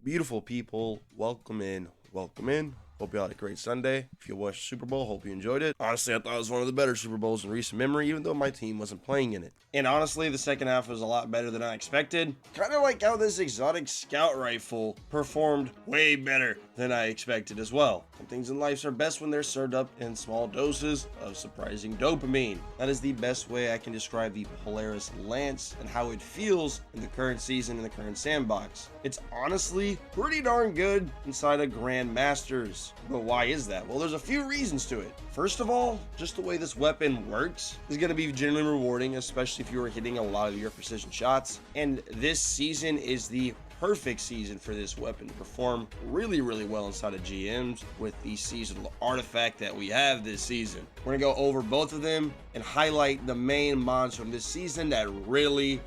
Beautiful people, welcome in, welcome in. Hope you all had a great Sunday. If you watched Super Bowl, hope you enjoyed it. Honestly, I thought it was one of the better Super Bowls in recent memory, even though my team wasn't playing in it. And honestly, the second half was a lot better than I expected. Kind of like how this exotic scout rifle performed way better than I expected as well. Some things in life are best when they're served up in small doses of surprising dopamine. That is the best way I can describe the Polaris Lance and how it feels in the current season in the current sandbox. It's honestly pretty darn good inside of Grandmasters. But why is that? Well, there's a few reasons to it. First of all, just the way this weapon works is going to be genuinely rewarding, especially if you are hitting a lot of your precision shots. And this season is the perfect season for this weapon to perform really well inside of GMs with the seasonal artifact that we have this season. We're going to go over both of them and highlight the main mods from this season that really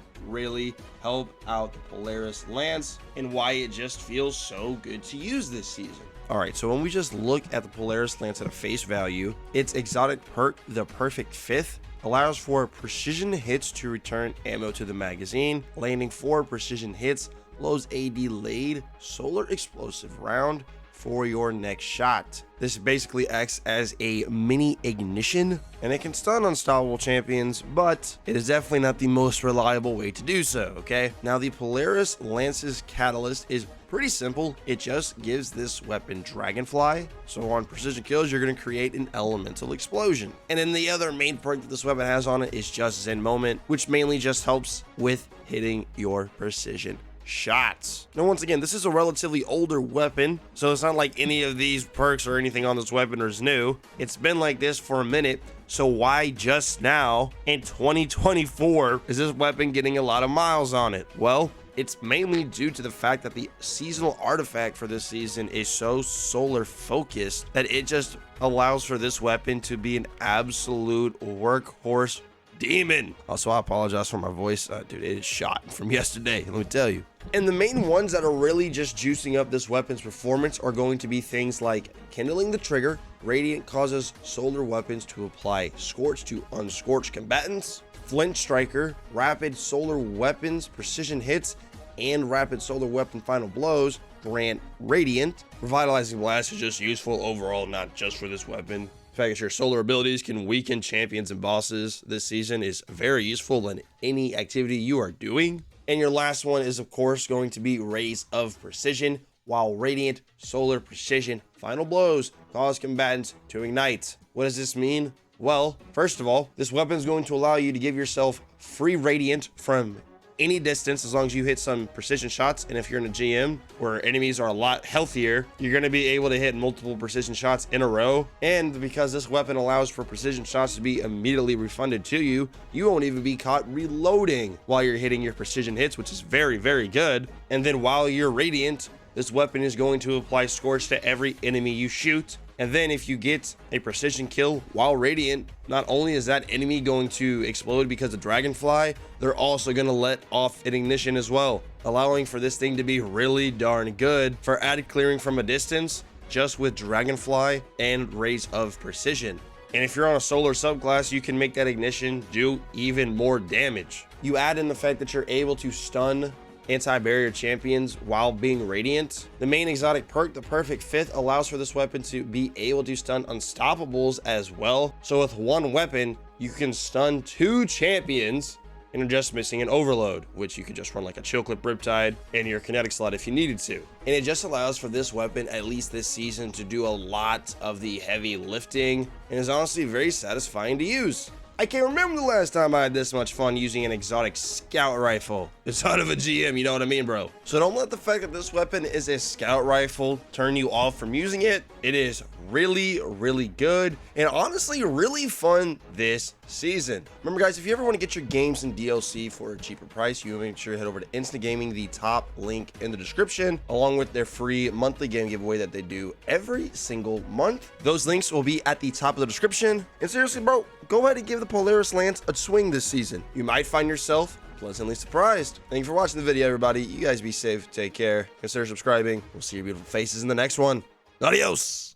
help out the Polaris Lance and why it just feels so good to use this season. Alright, so when we just look at the Polaris Lance at a face value, its exotic perk, the Perfect Fifth, allows for precision hits to return ammo to the magazine, landing 4 precision hits, lows AD laid, solar explosive round for your next shot. This basically acts as a mini ignition, and it can stun unstoppable champions, but it is definitely not the most reliable way to do so, okay? Now, the Polaris Lance's catalyst is pretty simple. It just gives this weapon Dragonfly, so on precision kills, you're going to create an elemental explosion. And then the other main perk that this weapon has on it is just Zen Moment, which mainly just helps with hitting your precision shots. Now, once again, this is a relatively older weapon, so it's not like any of these perks or anything on this weapon is new. It's been like this for a minute, so why just now in 2024 is this weapon getting a lot of miles on it? Well, it's mainly due to the fact that the seasonal artifact for this season is so solar focused that it just allows for this weapon to be an absolute workhorse demon. Also, I apologize for my voice. Dude, it is shot from yesterday, let me tell you. And the main ones that are really just juicing up this weapon's performance are going to be things like kindling the trigger. Radiant causes solar weapons to apply scorch to unscorched combatants. Flint Striker, rapid solar weapons, precision hits, and rapid solar weapon final blows grant Radiant. Revitalizing Blast is just useful overall, not just for this weapon. The fact that your solar abilities can weaken champions and bosses this season is very useful in any activity you are doing. And your last one is, of course, going to be Rays of Precision, while Radiant Solar Precision Final Blows cause combatants to ignite. What does this mean? Well, first of all, this weapon is going to allow you to give yourself free Radiant from any distance as long as you hit some precision shots. And if you're in a GM where enemies are a lot healthier, you're going to be able to hit multiple precision shots in a row. And because this weapon allows for precision shots to be immediately refunded to you, you won't even be caught reloading while you're hitting your precision hits, which is very good. And then while you're Radiant, this weapon is going to apply Scorch to every enemy you shoot. And then if you get a precision kill while Radiant, not only is that enemy going to explode because of Dragonfly, they're also going to let off an ignition as well, allowing for this thing to be really darn good for added clearing from a distance just with Dragonfly and Rays of Precision. And if you're on a solar subclass, you can make that ignition do even more damage. You add in the fact that you're able to stun anti-barrier champions while being Radiant. The main exotic perk, the Perfect Fifth, allows for this weapon to be able to stun unstoppables as well. So with one weapon, you can stun 2 champions and you're just missing an overload, which you could just run like a Chill Clip Riptide in your kinetic slot if you needed to. And it just allows for this weapon, at least this season, to do a lot of the heavy lifting and is honestly very satisfying to use. I can't remember the last time I had this much fun using an exotic scout rifle inside of a GM, you know what I mean, bro? So don't let the fact that this weapon is a scout rifle turn you off from using it. It is really good and honestly really fun this season. Remember guys, if you ever want to get your games and DLC for a cheaper price, you make sure to head over to Instant Gaming, the top link in the description, along with their free monthly game giveaway that they do every single month. Those links will be at the top of the description. And seriously, bro, go ahead and give the Polaris Lance a swing this season. You might find yourself pleasantly surprised. Thank you for watching the video, everybody. You guys be safe, take care, consider subscribing. We'll see your beautiful faces in the next one. Adios.